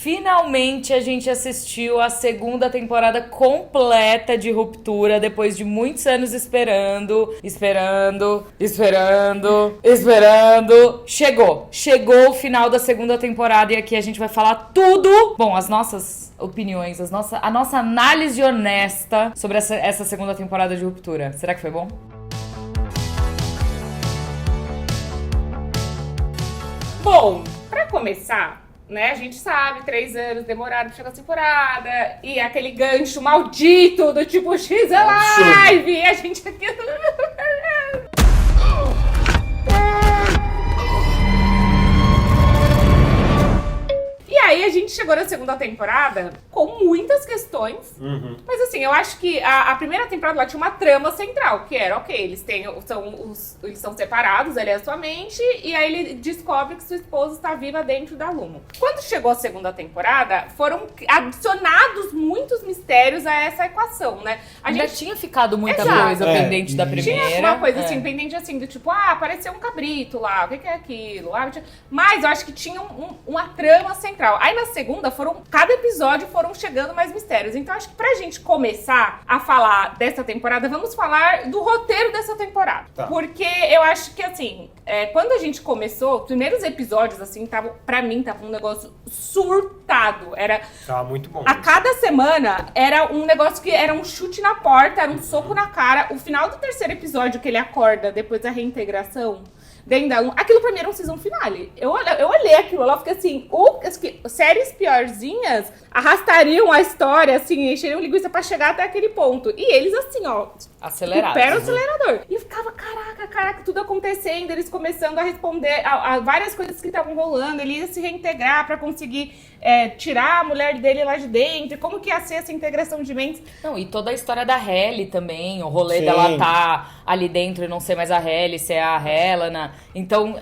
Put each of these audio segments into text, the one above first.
Finalmente a gente assistiu a segunda temporada completa de Ruptura, depois de muitos anos esperando. Chegou o final da segunda temporada e aqui a gente vai falar tudo. Bom, as nossas opiniões, a nossa análise honesta sobre essa segunda temporada de Ruptura. Será que foi bom? Bom, pra começar, né, a gente sabe, 3 anos demoraram pra chegar a temporada, e aquele gancho maldito do tipo X é live, e a gente aqui... E aí a gente chegou na segunda temporada com muitas questões, mas assim, eu acho que a primeira temporada lá tinha uma trama central, que era, ok, eles são separados aleatoriamente, e aí ele descobre que sua esposa está viva dentro da Lumos. Quando chegou a segunda temporada, foram adicionados muitos mistérios a essa equação, né? Ainda tinha ficado muita coisa pendente da primeira. Tinha uma coisa assim, pendente assim, do tipo, apareceu um cabrito lá, o que é aquilo? Mas eu acho que tinha uma trama central. Aí na segunda, cada episódio foram chegando mais mistérios. Então acho que pra gente começar a falar dessa temporada, vamos falar do roteiro dessa temporada. Tá. Porque eu acho que, assim, quando a gente começou, os primeiros episódios, assim, pra mim, tava um negócio surtado. Tava muito bom. A cada semana, era um negócio que era um chute na porta, era um soco na cara. O final do terceiro episódio, que ele acorda depois da reintegração... Aquilo pra mim era um season finale. Eu olhei aquilo lá e fiquei assim, séries piorzinhas arrastariam a história, assim, encheriam linguiça pra chegar até aquele ponto. E eles assim, ó, acelerados. O pé no acelerador. E ficava, caraca, tudo acontecendo, eles começando a responder a várias coisas que estavam rolando, ele ia se reintegrar pra conseguir tirar a mulher dele lá de dentro, como que ia ser essa integração de mentes. Não, e toda a história da Halle também, o rolê dela tá ali dentro e não ser mais a Halle, ser a Helena. Então,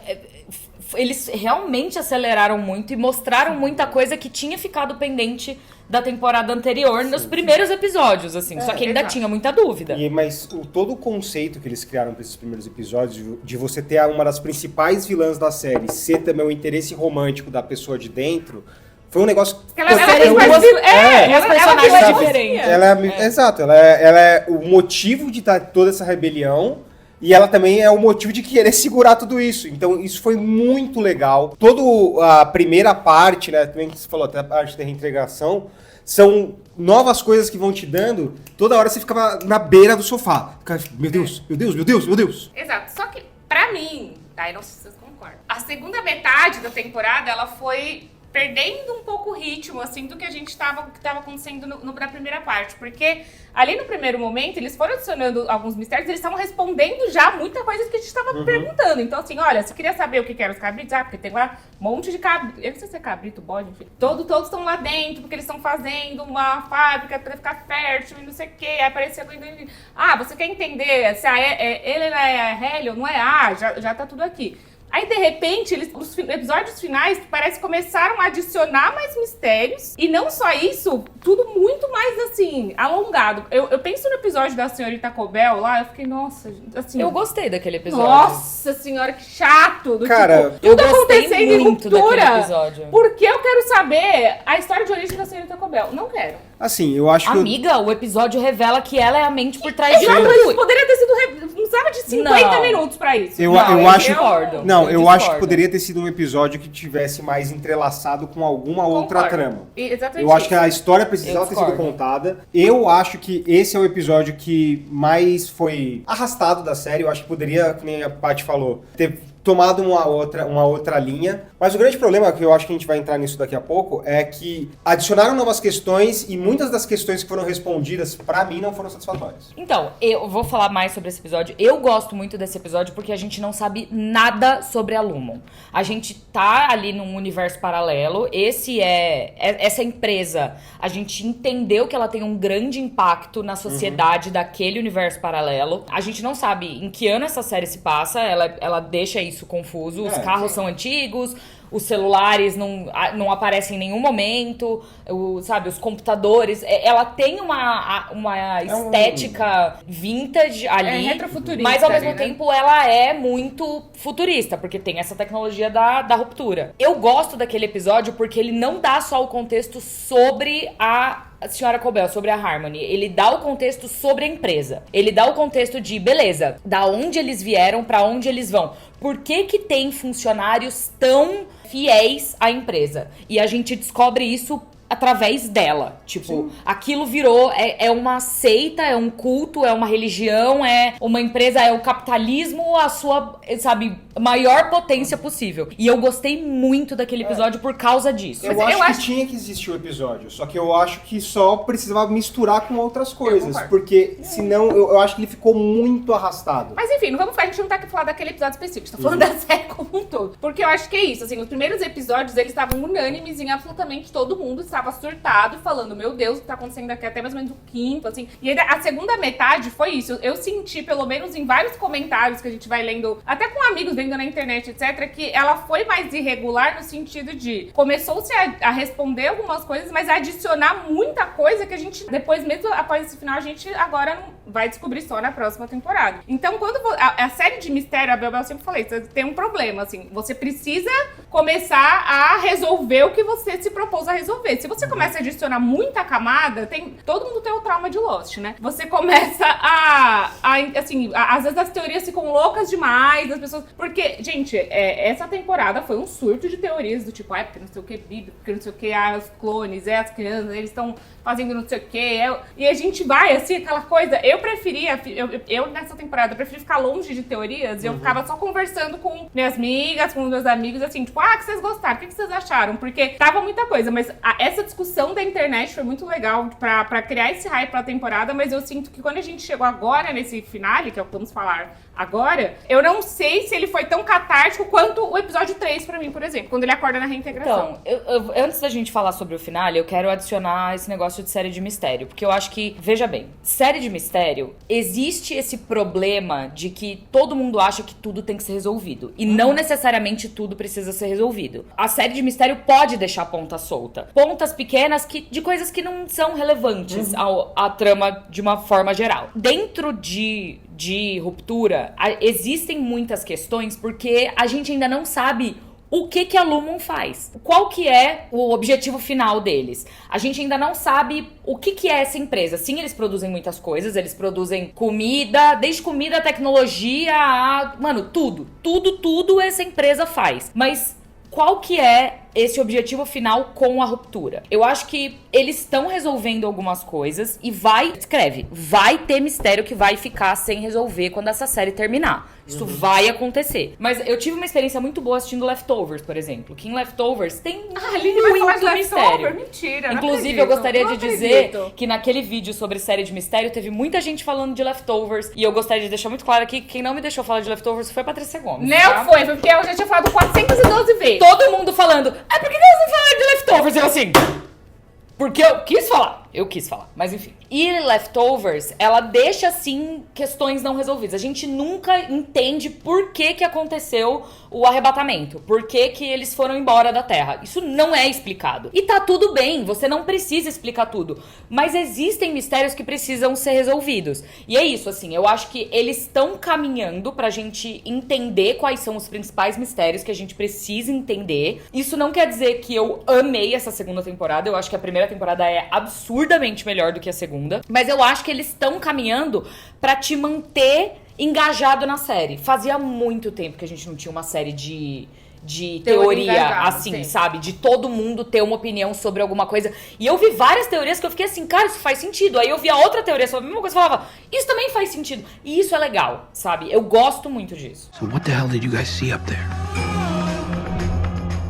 eles realmente aceleraram muito e mostraram muita coisa que tinha ficado pendente da temporada anterior nos primeiros episódios, assim. Só que ainda tinha muita dúvida. Mas todo o conceito que eles criaram para esses primeiros episódios, de você ter uma das principais vilãs da série, ser também o interesse romântico da pessoa de dentro, foi um negócio... Ela é personagens diferentes. Exato, ela é o motivo de estar toda essa rebelião. E ela também é o motivo de querer segurar tudo isso. Então, isso foi muito legal. Toda a primeira parte, né? Também que você falou, até a parte da reintegração, são novas coisas que vão te dando. Toda hora você ficava na beira do sofá. Ficava, meu Deus. Exato. Só que, pra mim, tá? Eu não sei se vocês concordam. A segunda metade da temporada, ela foi perdendo um pouco o ritmo, assim, do que a gente que tava acontecendo na primeira parte. Porque ali no primeiro momento, eles foram adicionando alguns mistérios, eles estavam respondendo já muita coisa que a gente tava perguntando. Então, assim, olha, você queria saber o que eram os cabritos? Porque tem lá um monte de cabrito. Eu não sei se é cabrito, bode, enfim. Todos estão lá dentro, porque eles estão fazendo uma fábrica pra ficar fértil e não sei o quê. Aí apareceu... você quer entender se ele é a Hellion? Não é? Já tá tudo aqui. Aí, de repente, os episódios finais parece que começaram a adicionar mais mistérios. E não só isso, tudo muito mais, assim, alongado. Eu penso no episódio da senhorita Cobel lá, eu fiquei, nossa, assim... Eu gostei daquele episódio. Nossa senhora, que chato. Cara, tipo, tudo acontecendo em ruptura. Episódio. Porque eu quero saber a história de origem da senhorita Cobel. Não quero. Assim, eu acho que... Amiga, o episódio revela que ela é a mente por trás de tudo. tudo. Isso poderia ter sido... Não precisava de 50 minutos pra isso. Eu acho que poderia ter sido um episódio que tivesse mais entrelaçado com alguma outra trama. Exatamente. Eu acho que a história precisava ter sido contada. Eu acho que esse é o episódio que mais foi arrastado da série. Eu acho que poderia, como a Paty falou, ter tomado uma outra linha. Mas o grande problema, que eu acho que a gente vai entrar nisso daqui a pouco, é que adicionaram novas questões e muitas das questões que foram respondidas, pra mim, não foram satisfatórias. Então, eu vou falar mais sobre esse episódio. Eu gosto muito desse episódio porque a gente não sabe nada sobre a Lumos. A gente tá ali num universo paralelo. Essa empresa, a gente entendeu que ela tem um grande impacto na sociedade daquele universo paralelo. A gente não sabe em que ano essa série se passa, ela deixa isso confuso. Os carros são antigos, os celulares não aparecem em nenhum momento, sabe, os computadores. Ela tem uma estética vintage ali, retrofuturista, mas ao mesmo né? tempo ela é muito futurista, porque tem essa tecnologia da ruptura. Eu gosto daquele episódio porque ele não dá só o contexto sobre a senhora Cobell, sobre a Harmony. Ele dá o contexto sobre a empresa. Ele dá o contexto de, beleza, da onde eles vieram, pra onde eles vão. Por que tem funcionários tão fiéis à empresa? E a gente descobre isso através dela. Tipo, aquilo virou, é uma seita, é um culto, é uma religião, é uma empresa, é o capitalismo, a sua, sabe, maior potência possível. E eu gostei muito daquele episódio por causa disso. Eu acho que tinha que existir o episódio, só que eu acho que só precisava misturar com outras coisas, porque senão eu acho que ele ficou muito arrastado. Mas enfim, a gente não tá aqui falando daquele episódio específico, a gente tá falando da série como um todo. Porque eu acho que é isso, assim, os primeiros episódios, eles estavam unânimes em absolutamente todo mundo, estava surtado, falando, meu Deus, o que tá acontecendo aqui, até mais ou menos o quinto, assim. E aí, a segunda metade foi isso. Eu senti, pelo menos em vários comentários que a gente vai lendo, até com amigos vendo na internet, etc., que ela foi mais irregular no sentido de começou-se a responder algumas coisas, mas a adicionar muita coisa que a gente, depois, mesmo após esse final, a gente agora vai descobrir só na próxima temporada. Então, quando a série de mistério, a Bel eu sempre falei, tem um problema, assim, você precisa começar a resolver o que você se propôs a resolver. Se você começa a adicionar muita camada, todo mundo tem o trauma de Lost, né? Você começa assim, às vezes as teorias ficam loucas demais, as pessoas... Porque, gente, essa temporada foi um surto de teorias do tipo, porque não sei o que, Bíblia, porque não sei o que, os clones, as crianças, eles estão fazendo não sei o que, e a gente vai, assim, aquela coisa... Eu preferia, nessa temporada, eu preferi ficar longe de teorias, e eu ficava só conversando com minhas amigas, com meus amigos, assim, tipo, que vocês gostaram, o que vocês acharam? Porque tava muita coisa, mas essa discussão da internet foi muito legal pra criar esse hype pra temporada, mas eu sinto que quando a gente chegou agora nesse finale, que é o que vamos falar agora, eu não sei se ele foi tão catártico quanto o episódio 3 pra mim, por exemplo, quando ele acorda na reintegração. Então, antes da gente falar sobre o finale, eu quero adicionar esse negócio de série de mistério, porque eu acho que, veja bem, série de mistério, existe esse problema de que todo mundo acha que tudo tem que ser resolvido, e não necessariamente tudo precisa ser resolvido. A série de mistério pode deixar ponta solta. Pontas pequenas de coisas que não são relevantes à trama de uma forma geral. Dentro de Ruptura, existem muitas questões porque a gente ainda não sabe o que a Lumon faz. Qual que é o objetivo final deles? A gente ainda não sabe o que é essa empresa. Sim, eles produzem muitas coisas, eles produzem comida, desde comida, tecnologia, tudo essa empresa faz. Mas qual que é esse objetivo final com a ruptura? Eu acho que eles estão resolvendo algumas coisas e vai ter mistério que vai ficar sem resolver quando essa série terminar. Isso vai acontecer. Mas eu tive uma experiência muito boa assistindo Leftovers, por exemplo. Que em Leftovers tem muito mistério. Mentira, inclusive, eu gostaria de dizer que naquele vídeo sobre série de mistério, teve muita gente falando de Leftovers. E eu gostaria de deixar muito claro aqui que quem não me deixou falar de Leftovers foi a Patrícia Gomes. Não foi porque eu já tinha falado 412 vezes. Todo mundo falando, por que eles não falaram de Leftovers? Eu assim... Porque eu quis falar, mas enfim. E Leftovers, ela deixa, assim, questões não resolvidas. A gente nunca entende por que aconteceu o arrebatamento. Por que eles foram embora da Terra. Isso não é explicado. E tá tudo bem, você não precisa explicar tudo. Mas existem mistérios que precisam ser resolvidos. E é isso, assim, eu acho que eles estão caminhando pra gente entender quais são os principais mistérios que a gente precisa entender. Isso não quer dizer que eu amei essa segunda temporada. Eu acho que a primeira temporada é absurdamente melhor do que a segunda. Mas eu acho que eles estão caminhando pra te manter engajado na série. Fazia muito tempo que a gente não tinha uma série de teoria, assim, sim, sabe? De todo mundo ter uma opinião sobre alguma coisa. E eu vi várias teorias que eu fiquei assim, cara, isso faz sentido. Aí eu vi a outra teoria sobre a mesma coisa e falava, isso também faz sentido. E isso é legal, sabe? Eu gosto muito disso. So what the hell did you guys see up there?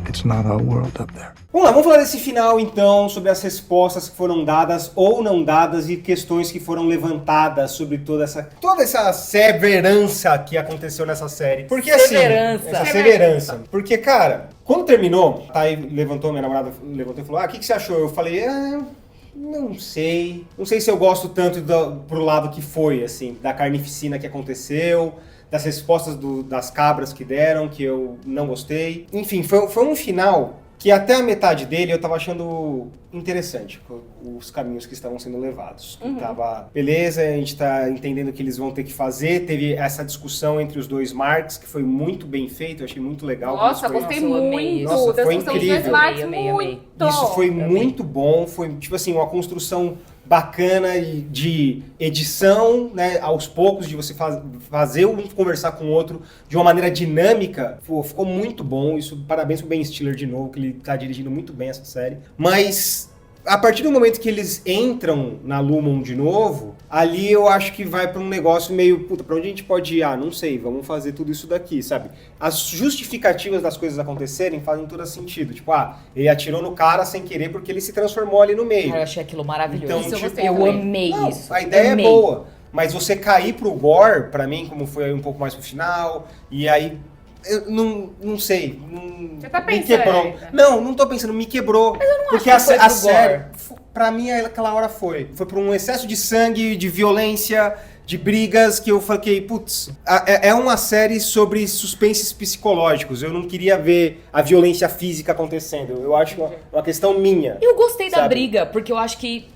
It's not our world up there. Vamos lá, vamos falar desse final então, sobre as respostas que foram dadas ou não dadas e questões que foram levantadas sobre toda essa severança que aconteceu nessa série. Porque severança. Porque, cara, quando terminou, minha namorada levantou e falou, o que você achou? Eu falei, não sei se eu gosto tanto pro lado que foi, assim, da carnificina que aconteceu, das respostas das cabras que deram, que eu não gostei. Enfim, foi um final que até a metade dele eu tava achando interessante, os caminhos que estavam sendo levados. Tava, beleza, a gente tá entendendo o que eles vão ter que fazer, teve essa discussão entre os dois Marks, que foi muito bem feito, eu achei muito legal. Nossa, gostei muito. Nossa, foi incrível. Muito. Isso foi muito bom, foi tipo assim, uma construção bacana de edição, né, aos poucos, de você fazer um conversar com o outro de uma maneira dinâmica. Pô, ficou muito bom. Isso, parabéns pro Ben Stiller de novo, que ele tá dirigindo muito bem essa série. Mas a partir do momento que eles entram na Lumon de novo, ali eu acho que vai pra um negócio meio, puta, pra onde a gente pode ir? Ah, não sei, vamos fazer tudo isso daqui, sabe? As justificativas das coisas acontecerem fazem todo sentido. Tipo, ele atirou no cara sem querer porque ele se transformou ali no meio. Eu achei aquilo maravilhoso. Então, Isso eu amei isso. A ideia é boa, mas você cair pro gore, pra mim, como foi um pouco mais pro final, e aí... Eu não sei. Você tá pensando? Me quebrou. Ainda. Não tô pensando, me quebrou. Mas eu não porque acho que foi a pro série, gore. pra mim, aquela hora foi. Foi por um excesso de sangue, de violência, de brigas, que eu falei, putz, é uma série sobre suspenses psicológicos. Eu não queria ver a violência física acontecendo. Eu acho uma questão minha. Eu gostei da sabe? briga, porque eu acho que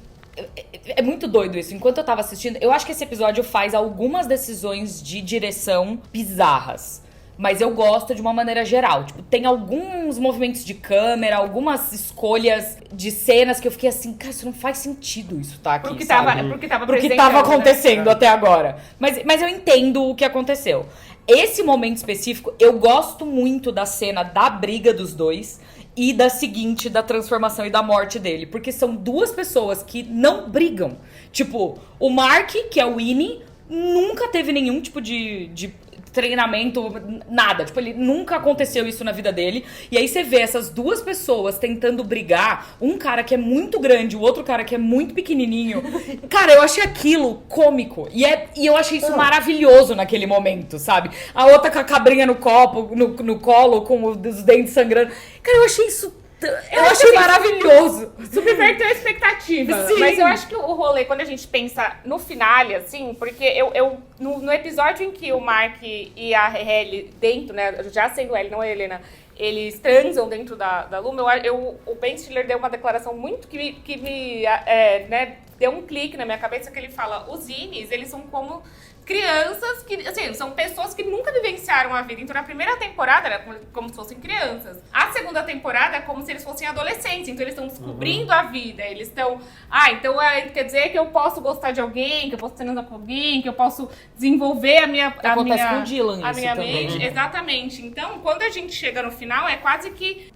é muito doido isso. Enquanto eu tava assistindo, eu acho que esse episódio faz algumas decisões de direção bizarras. Mas eu gosto de uma maneira geral. Tipo, tem alguns movimentos de câmera, algumas escolhas de cenas que eu fiquei assim, cara, isso não faz sentido isso tá aqui, Porque Porque tava acontecendo até agora. Mas eu entendo o que aconteceu. Esse momento específico, eu gosto muito da cena da briga dos dois e da seguinte, da transformação e da morte dele. Porque são duas pessoas que não brigam. Tipo, o Mark, que é o Winnie, nunca teve nenhum tipo de treinamento, nada. Tipo, ele nunca aconteceu isso na vida dele. E aí você vê essas duas pessoas tentando brigar. Um cara que é muito grande, o outro cara que é muito pequenininho. Cara, eu achei aquilo cômico. E eu achei isso maravilhoso naquele momento, sabe? A outra com a cabrinha no colo, com os dentes sangrando. Cara, eu achei isso... Eu achei maravilhoso. Subverteu a expectativa. Sim. Mas eu acho que o rolê, quando a gente pensa no finale, assim, porque no episódio em que o Mark e a Ellie dentro, né, já sendo Ellie, não a Helena, eles transam dentro da Luma, o Ben Stiller deu uma declaração muito que me né, deu um clique na minha cabeça, que ele fala, os Innies, eles são como crianças que, assim, são pessoas que nunca vivenciaram a vida. Então, na primeira temporada era como se fossem crianças. A segunda temporada é como se eles fossem adolescentes. Então, eles estão descobrindo a vida. Eles estão... então quer dizer que eu posso gostar de alguém, que eu posso transar com alguém, que eu posso desenvolver a minha... Acontece com o Dylan a isso minha também. mente. Exatamente. Então, quando a gente chega no final, é quase que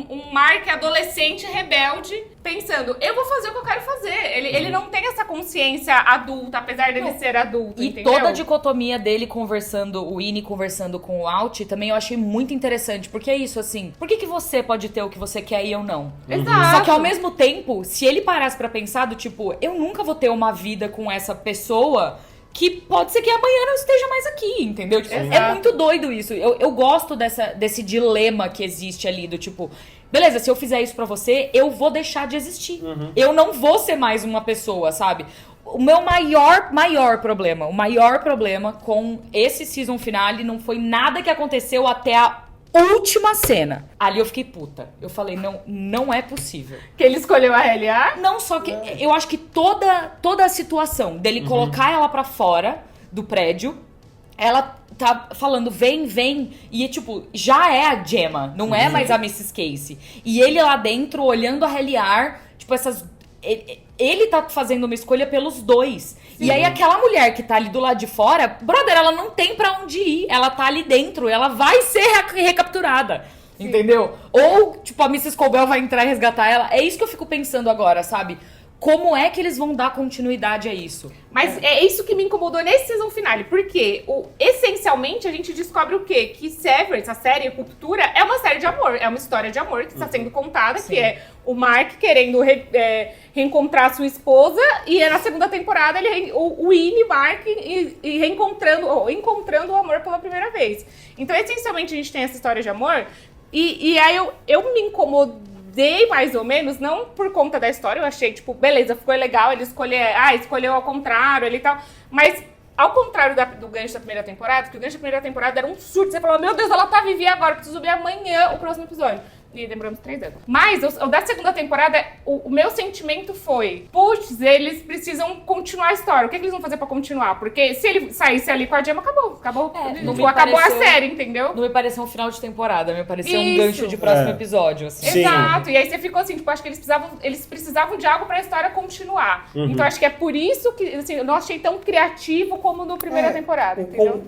um Mark adolescente rebelde pensando, eu vou fazer o que eu quero fazer. Ele não tem essa consciência adulta, apesar dele ser adulto, e entendeu? toda a dicotomia dele conversando, o Winnie conversando com o Alt, também eu achei muito interessante. Porque é isso, assim, por que você pode ter o que você quer e eu não? Exato. Só que ao mesmo tempo, se ele parasse pra pensar do tipo, eu nunca vou ter uma vida com essa pessoa... que pode ser que amanhã não esteja mais aqui, entendeu? Tipo, é muito doido isso. Eu gosto desse dilema que existe ali, do tipo... Beleza, se eu fizer isso pra você, eu vou deixar de existir. Eu não vou ser mais uma pessoa, sabe? O meu maior problema com esse season finale não foi nada que aconteceu até a última cena. Ali eu fiquei puta. Eu falei, não é possível. Que ele escolheu a LA? Não, só que eu acho que toda a situação dele colocar ela pra fora do prédio, ela tá falando, vem, e tipo, já é a Gemma, não é mais a Mrs. Casey. E ele lá dentro, olhando a Helliar, tipo, ele tá fazendo uma escolha pelos dois. Sim. E aí aquela mulher que tá ali do lado de fora, brother, ela não tem pra onde ir, ela tá ali dentro, ela vai ser recapturada. Sim. Entendeu? Ou, tipo, a Mrs. Colbell vai entrar e resgatar ela. É isso que eu fico pensando agora, sabe? Como é que eles vão dar continuidade a isso? Mas é isso que me incomodou nesse season finale. Porque, essencialmente, a gente descobre o quê? Que Severance, a série Ruptura, é uma série de amor. É uma história de amor que está sendo contada. Sim. Que é o Mark querendo reencontrar sua esposa. E na segunda temporada, o Winnie, Mark, encontrando o amor pela primeira vez. Então, essencialmente, a gente tem essa história de amor. E aí eu me incomodei mais ou menos, não por conta da história, eu achei, tipo, beleza, ficou legal, ele escolheu ao contrário, ele e tal, mas Ao contrário do gancho da primeira temporada, que o gancho da primeira temporada era um surto. Você falou, meu Deus, ela tá viva agora, preciso ver amanhã o próximo episódio. E demoramos 3 anos. Mas, o da segunda temporada, o meu sentimento foi, putz, eles precisam continuar a história. O que eles vão fazer pra continuar? Porque se ele saísse ali com a Gemma, acabou acabou a série, entendeu? Não me pareceu um final de temporada, me pareceu um gancho de próximo episódio, assim. Exato, e aí você ficou assim, tipo, acho que eles precisavam de algo pra história continuar. Então acho que é por isso que, assim, eu não achei tão criativo como no primeira temporada, entendeu?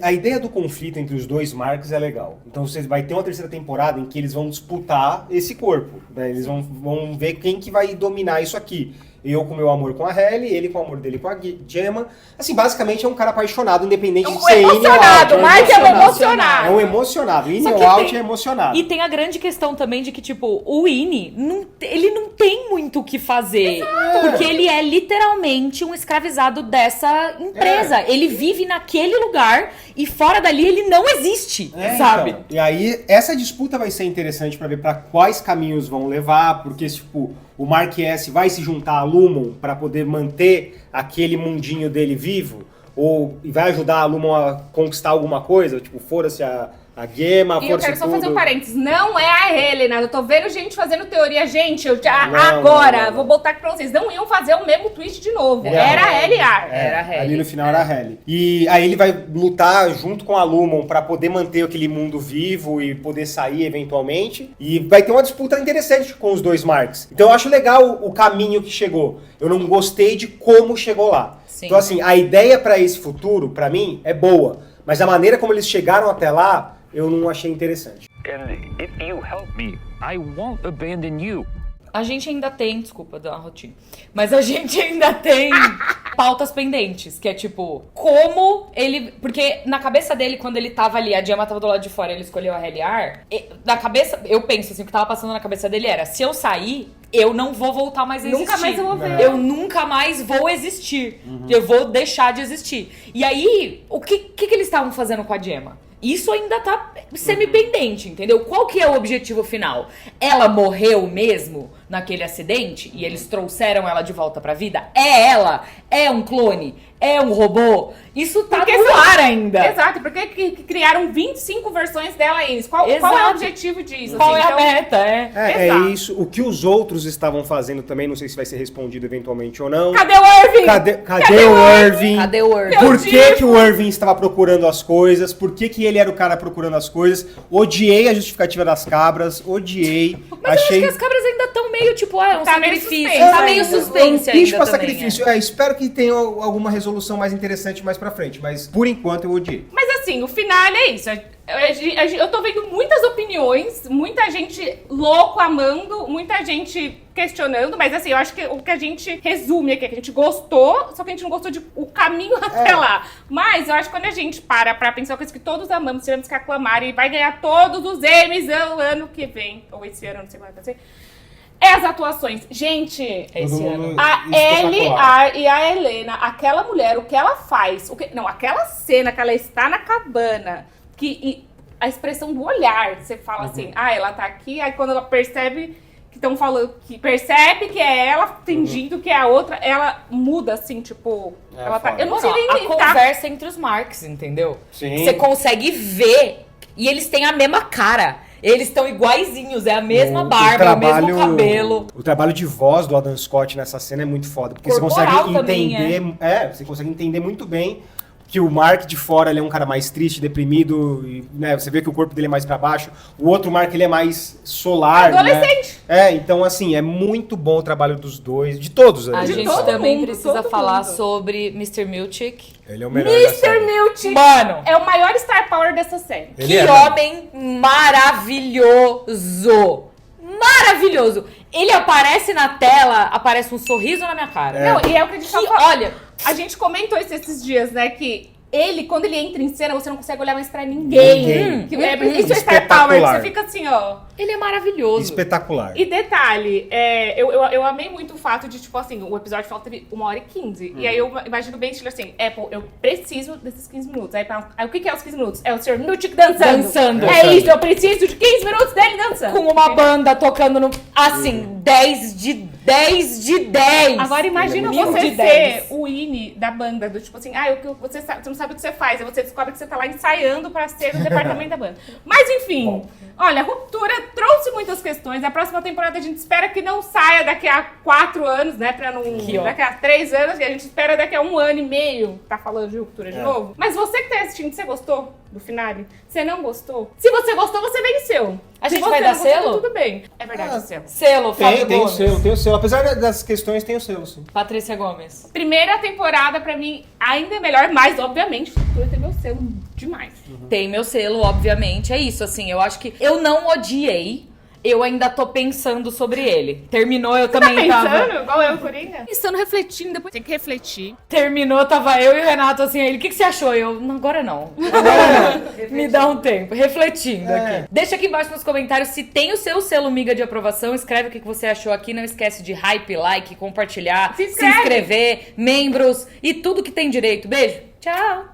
A ideia do conflito entre os dois Marks é legal. Então você vai ter uma terceira temporada em que eles vão disputar esse corpo, né? Eles vão ver quem que vai dominar isso aqui. Eu com meu amor com a Halle, ele com o amor dele com a Gemma. Assim, basicamente é um cara apaixonado, independente de ser in ou out. Mas é um emocionado. É um emocionado. In ou out é emocionado. E tem a grande questão também de que, tipo, o Winnie, ele não tem muito o que fazer. Exato. Porque ele é literalmente um escravizado dessa empresa. Ele vive naquele lugar e fora dali ele não existe, sabe? Então. E aí, essa disputa vai ser interessante pra ver pra quais caminhos vão levar, porque, tipo, o Mark S vai se juntar a Lumon para poder manter aquele mundinho dele vivo? Ou vai ajudar a Lumon a conquistar alguma coisa? Tipo, fora-se a Gemma, e eu quero só fazer um parênteses. Não é a Helena. Eu tô vendo gente fazendo teoria. Gente, vou botar aqui pra vocês. Não iam fazer o mesmo twist de novo. Era a Halle. Era a Halle. Ali no final era a Halle. E aí ele vai lutar junto com a Lumon pra poder manter aquele mundo vivo e poder sair eventualmente. E vai ter uma disputa interessante com os dois Marks. Então eu acho legal o caminho que chegou. Eu não gostei de como chegou lá. Sim. Então assim, a ideia pra esse futuro, pra mim, é boa. Mas a maneira como eles chegaram até lá, eu não achei interessante. And if you help me, I won't abandon you. A gente ainda tem, desculpa, dá uma rotina, mas a gente ainda tem pautas pendentes, que é tipo, como ele... Porque na cabeça dele, quando ele tava ali, a Gemma tava do lado de fora, ele escolheu a Halle, na cabeça, eu penso assim, o que tava passando na cabeça dele era, se eu sair, eu não vou voltar mais a existir. Nunca mais eu vou ver. Eu nunca mais vou existir. Eu vou deixar de existir. E aí, o que eles estavam fazendo com a Gemma? Isso ainda tá semi-pendente, entendeu? Qual que é o objetivo final? Ela morreu mesmo naquele acidente e eles trouxeram ela de volta pra vida? É ela? É um clone? É um robô? Isso tá no ar ainda. Exato, por que criaram 25 versões dela aí? Qual é o objetivo disso? Qual é a meta? É isso. O que os outros estavam fazendo também, não sei se vai ser respondido eventualmente ou não. Cadê o Irving? Cadê o Irving? Cadê o Irving? Por que o Irving estava procurando as coisas? Por que ele era o cara procurando as coisas? Odiei a justificativa das cabras, odiei. Mas eu acho que as cabras ainda estão meio, tipo, é um sacrifício. Tá meio suspense ainda. Bicho pra sacrifício. Espero que tenha alguma resolução mais interessante mais pra frente, mas por enquanto eu odiei. Mas assim, o final é isso. Eu tô vendo muitas opiniões, muita gente louco amando, muita gente questionando, mas assim, eu acho que o que a gente resume aqui é que a gente gostou, só que a gente não gostou de o caminho até lá. Mas eu acho que quando a gente para pra pensar uma coisa que todos amamos, tivemos que aclamar e vai ganhar todos os Emmys no ano que vem, ou esse ano, não sei como vai ser. É as atuações. Gente, esse ano. A Ellie e a Helena, aquela mulher, o que ela faz, aquela cena que ela está na cabana, a expressão do olhar, você fala assim, ela tá aqui, aí quando ela percebe que estão falando, que percebe que é ela, fingindo que é a outra, ela muda assim, tipo, ela tá... Eu não sei nem a conversa entre os Marks, entendeu? Sim. Você consegue ver, e eles têm a mesma cara. Eles estão iguaizinhos, é a mesma barba, o mesmo cabelo. O trabalho de voz do Adam Scott nessa cena é muito foda, porque Corporal você consegue também, entender, você consegue entender muito bem que o Mark de fora ele é um cara mais triste, deprimido, e, né, você vê que o corpo dele é mais pra baixo. O outro Mark ele é mais solar, adolescente. Né? Então assim, é muito bom o trabalho dos dois, de todos. A gente também precisa falar sobre Mr. Milchick. Ele é o melhor Mr. Milchick, mano, é o maior star power dessa série. Que homem maravilhoso! Maravilhoso! Ele aparece na tela, aparece um sorriso na minha cara. Não, e é o que a gente tá falando. Olha, a gente comentou isso esses dias, né, que ele, quando ele entra em cena, você não consegue olhar mais pra ninguém. Isso é Star Power, você fica assim, ó. Ele é maravilhoso. Espetacular. E detalhe, eu amei muito o fato de, tipo assim, o episódio teve 1h15. E aí eu imagino bem, estilo assim, Apple, eu preciso desses 15 minutos. Aí o que é os 15 minutos? É o Sr. Milchick dançando. É isso, eu preciso de 15 minutos dele dançando. Com uma banda tocando no... Assim, 10 de 10 de 10. Agora imagina Mil você de ser 10. o Ine da banda, do tipo assim, você não sabe o que você faz, aí você descobre que você tá lá ensaiando pra ser do departamento da banda. Mas enfim, olha, Ruptura trouxe muitas questões. A próxima temporada a gente espera que não saia daqui a 4 anos, né? Pra não. Daqui a 3 anos, e a gente espera daqui a 1 ano e meio tá falando de Ruptura de novo. Mas você que tá assistindo, você gostou do finale? Você não gostou? Se você gostou, você venceu. A gente Se vai você dar não gostou, selo? Tudo bem. É verdade, o selo. Selo, Fábio Tem o Gomes. selo, tem o selo. Apesar das questões, tem o selo, sim. Patrícia Gomes. Primeira temporada, pra mim, ainda é melhor, mas, obviamente, Ruptura tem meu selo demais. Tem meu selo, obviamente. É isso, assim, eu acho que eu não odiei. Eu ainda tô pensando sobre ele. Terminou, eu também Tá tava... pensando? Igual eu, Coringa? Pensando, refletindo, depois tem que refletir. Terminou, tava eu e o Renato assim, ele, o que você achou? Eu, não, agora não. Agora não. Me dá um tempo. Refletindo aqui. Deixa aqui embaixo nos comentários se tem o seu selo miga de aprovação. Escreve o que você achou aqui. Não esquece de hype, like, compartilhar, se inscrever, membros e tudo que tem direito. Beijo. Tchau.